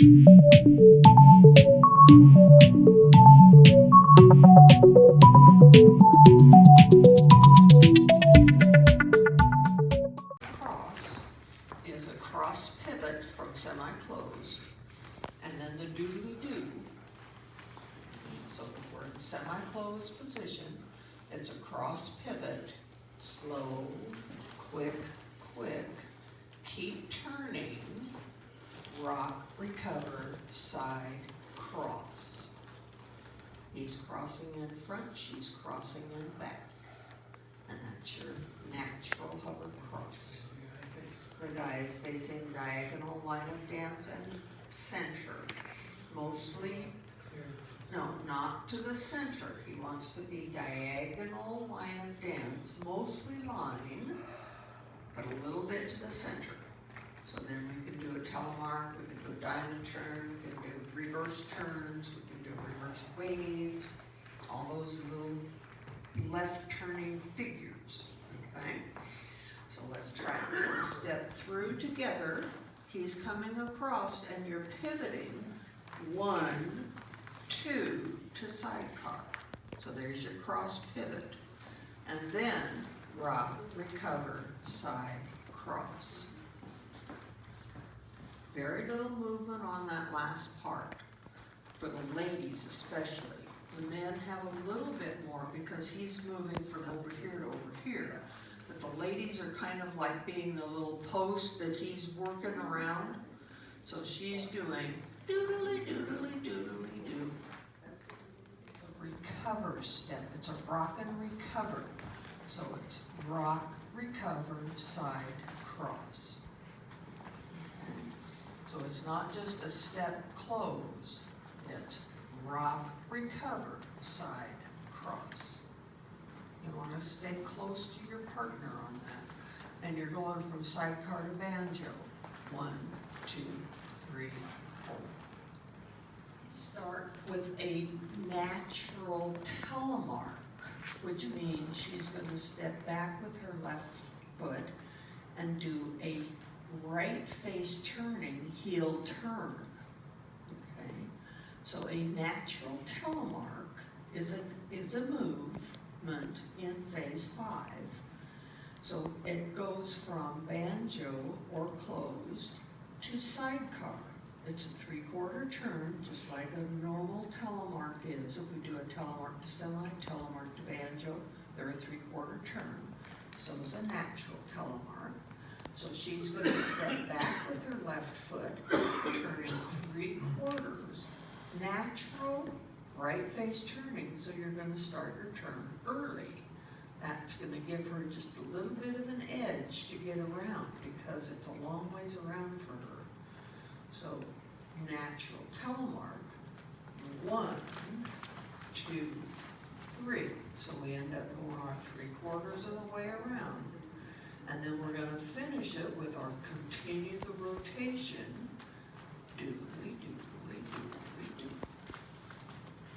Cross is a cross pivot from semi-closed, and then the doodly-doo. So we're in semi-closed position. It's a cross pivot, slow, quick, keep turning, rock, recover, side, cross. He's crossing in front, she's crossing in back. And that's your natural hover cross. The guy is facing diagonal line of dance and center. Mostly, no, not to the center. He wants to be diagonal line of dance, mostly line, but a little bit to the center. So then we can do a telemark, we can do a diamond turn, we can do reverse turns, we can do reverse waves, all those little left turning figures, okay? So let's try this. So step through together. He's coming across and you're pivoting 1, 2 to sidecar. So there's your cross pivot. And then rock, recover, side, cross. Very little movement on that last part, for the ladies especially. The men have a little bit more because he's moving from over here to over here. But the ladies are kind of like being the little post that he's working around. So she's doing doodly doodly doodly doo. It's a recover step. It's a rock and recover. So it's rock, recover, side, cross. Okay. So it's not just a step close. It's rock, recover, side, cross. You want to stay close to your partner on that. And you're going from sidecar to banjo. 1, 2, 3, 4. Start with a natural telemark, which means she's going to step back with her left foot and do a right face turning heel turn. Okay? So a natural telemark is a movement in phase 5. So it goes from banjo or closed to sidecar. It's a 3/4 turn, just like a normal telemark is. If we do a telemark to semi, telemark to banjo, they're a 3/4 turn. So is a natural telemark. So she's going to step back with her left foot, turning 3/4. Natural right face turning, so you're going to start your turn early. That's going to give her just a little bit of an edge to get around because it's a long ways around for her. So natural telemark, 1, 2, 3. So we end up going our 3/4 of the way around. And then we're going to finish it with our continue the rotation, doodly doodly doodly doo.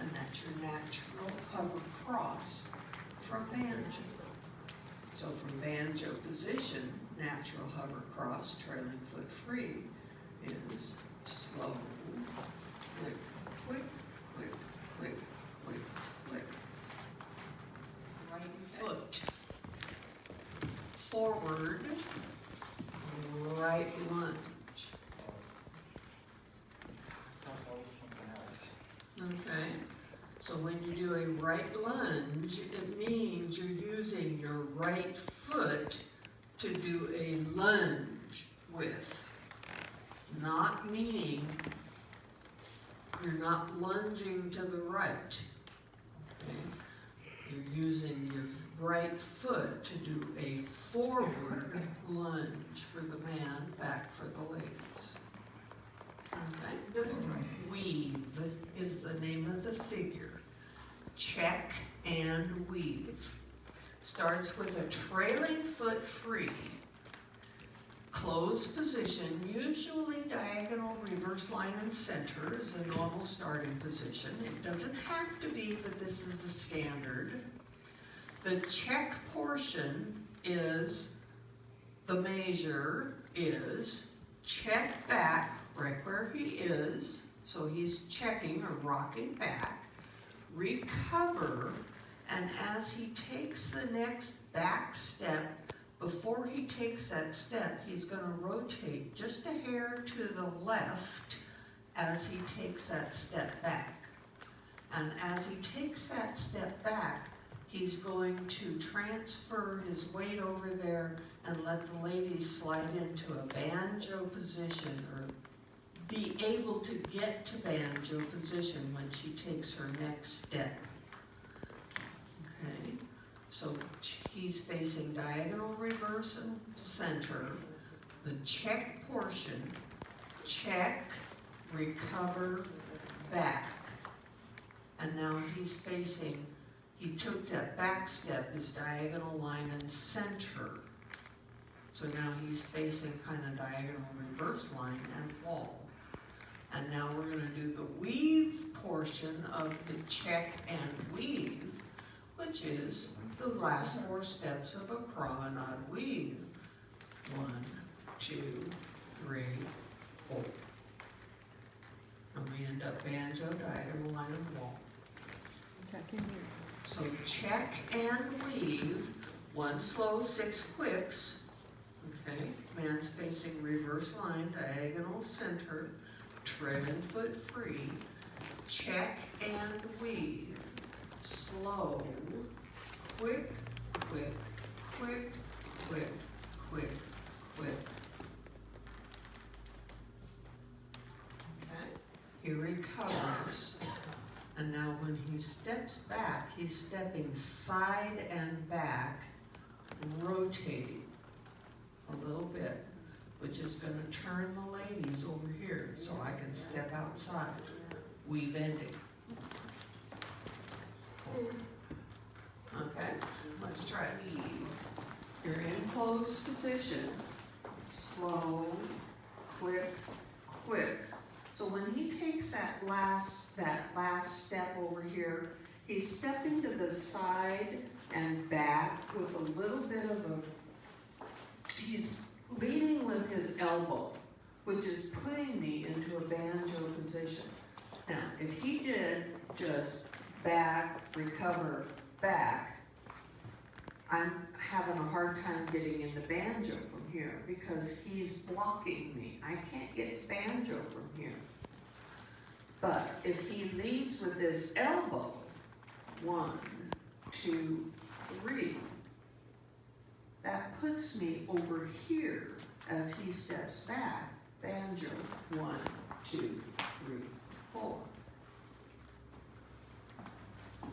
And that's your natural hover cross from banjo. So from banjo position, natural hover cross, trailing foot free, is slow, quick, quick, quick, quick, quick, quick. Right foot forward, right lunge. Okay, so when you do a right lunge, it means you're using your right foot to do a lunge with. Not meaning you're not lunging to the right. Okay? You're using your right foot to do a forward lunge for the man, back for the ladies. Okay? Weave is the name of the figure. Check and weave. Starts with a trailing foot free, closed position, usually diagonal reverse line and center is a normal starting position. It doesn't have to be, but this is the standard. The check portion is, the measure is check back right where he is, so he's checking or rocking back, recover, and as he takes the next back step, before he takes that step, he's gonna rotate just a hair to the left as he takes that step back. And as he takes that step back, he's going to transfer his weight over there and let the lady slide into a banjo position or be able to get to banjo position when she takes her next step. Okay, so he's facing diagonal reverse and center, the check portion, check, recover, back. And now he's facing, he took that back step, his diagonal line and center. So now he's facing kind of diagonal reverse line and wall. And now we're gonna do the weave portion of the check and weave, which is the last 4 steps of a promenade weave. 1, 2, 3, 4. And we end up banjo, diagonal line and wall. So check and weave, 1 slow, 6 quicks. Okay, man's facing reverse line, diagonal center, tread and foot free, check and weave, slow, quick, quick, quick, quick, quick, quick. Okay, he recovers. And now when he steps back, he's stepping side and back, rotating a little bit, which is gonna turn the ladies over here so I can step outside, weave ending. Okay, let's try weave. You're in closed position, slow, quick, quick. So when he takes that last step over here, he's stepping to the side and back with a little bit of he's leading with his elbow, which is putting me into a banjo position. Now, if he did just back, recover, back, I'm having a hard time getting into banjo from here because he's blocking me. I can't get banjo from here. But if he leads with his elbow, 1, 2, 3, that puts me over here as he steps back, banjo, 1, 2, 3, 4.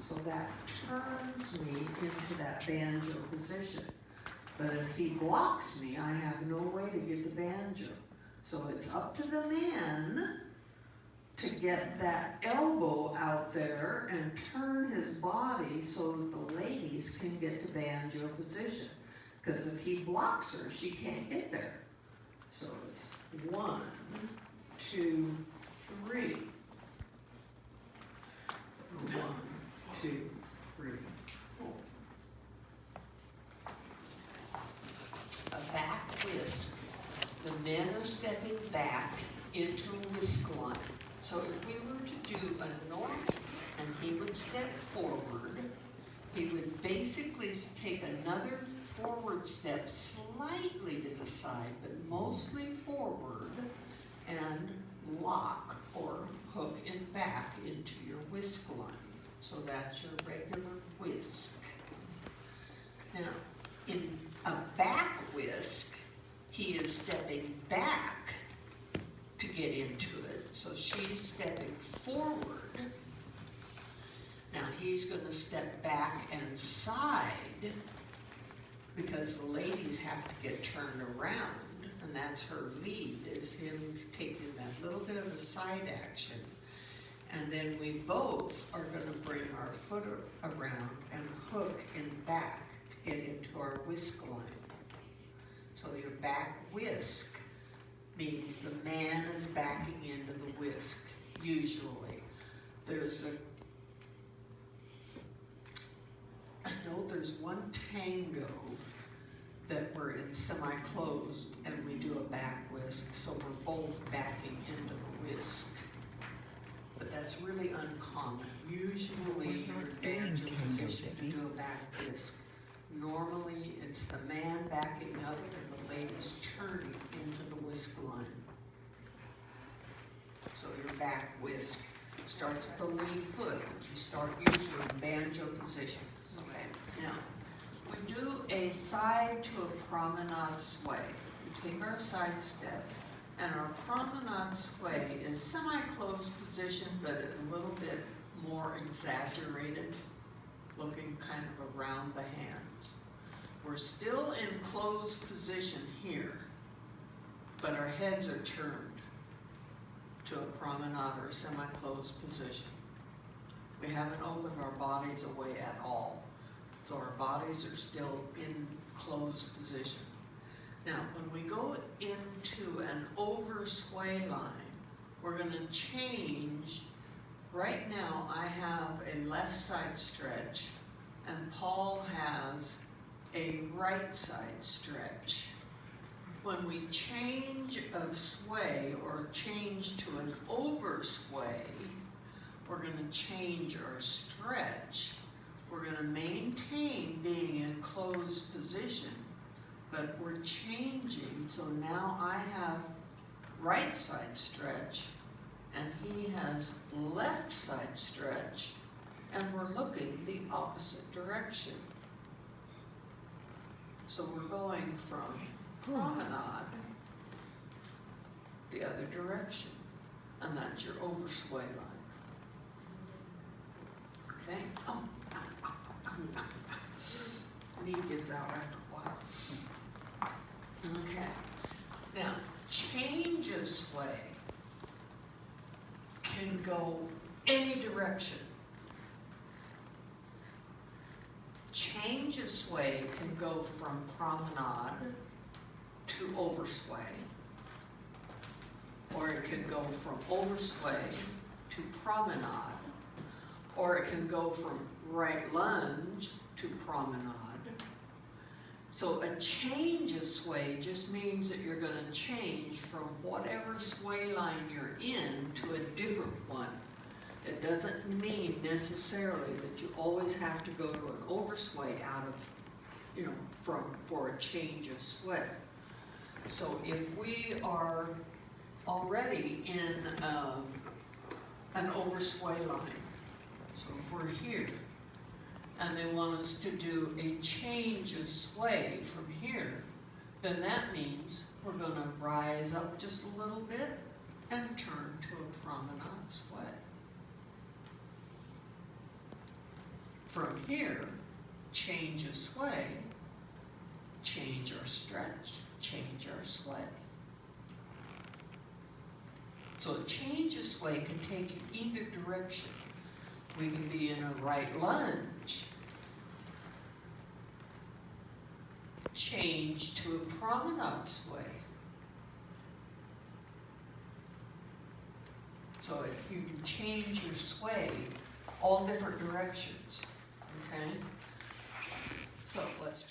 So that turns me into that banjo position. But if he blocks me, I have no way to get to banjo. So it's up to the man to get that elbow out there and turn his body so that the ladies can get to banjo position. Because if he blocks her, she can't get there. So it's 1, 2, 3. 1, 2, 3, 4. A back whisk. The men are stepping back into a whisk line. So if we were to do a normal, and he would step forward, he would basically take another forward step slightly to the side, but mostly forward, and lock or hook and back into your whisk line. So that's your regular whisk. Now, in a back whisk, he is stepping back to get into it. So she's stepping forward. Now he's going to step back and side because the ladies have to get turned around, and that's her lead, is him taking that little bit of a side action. And then we both are going to bring our foot around and hook and back to get into our whisk line. So your back whisk means the man is backing into the whisk, usually. I know there's one tango that we're in semi-closed and we do a back whisk, so we're both backing into the whisk. But that's really uncommon. Usually you're banjo position to do a back whisk. Normally it's the man backing up and the lady's turning into the whisk line. So your back whisk starts with the lead foot, which you start usually in banjo position. Okay, now we do a side to a promenade sway. We take our side step, and our promenade sway is semi-closed position, but a little bit more exaggerated, looking kind of around the hands. We're still in closed position here, but our heads are turned to a promenade or a semi-closed position. We haven't opened our bodies away at all. So our bodies are still in closed position. Now, when we go into an over sway line, we're gonna change. Right now, I have a left side stretch, and Paul has a right side stretch. When we change a sway or change to an over sway, we're gonna change our stretch. We're gonna maintain being in closed position, but we're changing, so now I have right side stretch, and he has left side stretch, and we're looking the opposite direction. So we're going from promenade the other direction, and that's your over sway line. Okay? Oh. Knee gives out after a while. Okay. Now, change of sway can go any direction. Change of sway can go from promenade to oversway, or it can go from oversway to promenade, or it can go from right lunge to promenade. So a change of sway just means that you're going to change from whatever sway line you're in to a different one. It doesn't mean necessarily that you always have to go to an oversway out of, for a change of sway. So if we are already in an oversway line, so if we're here, and they want us to do a change of sway from here, then that means we're going to rise up just a little bit and turn to a promenade sway. From here, change of sway, change our stretch, change our sway. So a change of sway can take you either direction. We can be in a right lunge, change to a promenade sway. So if you can change your sway all different directions, okay? So let's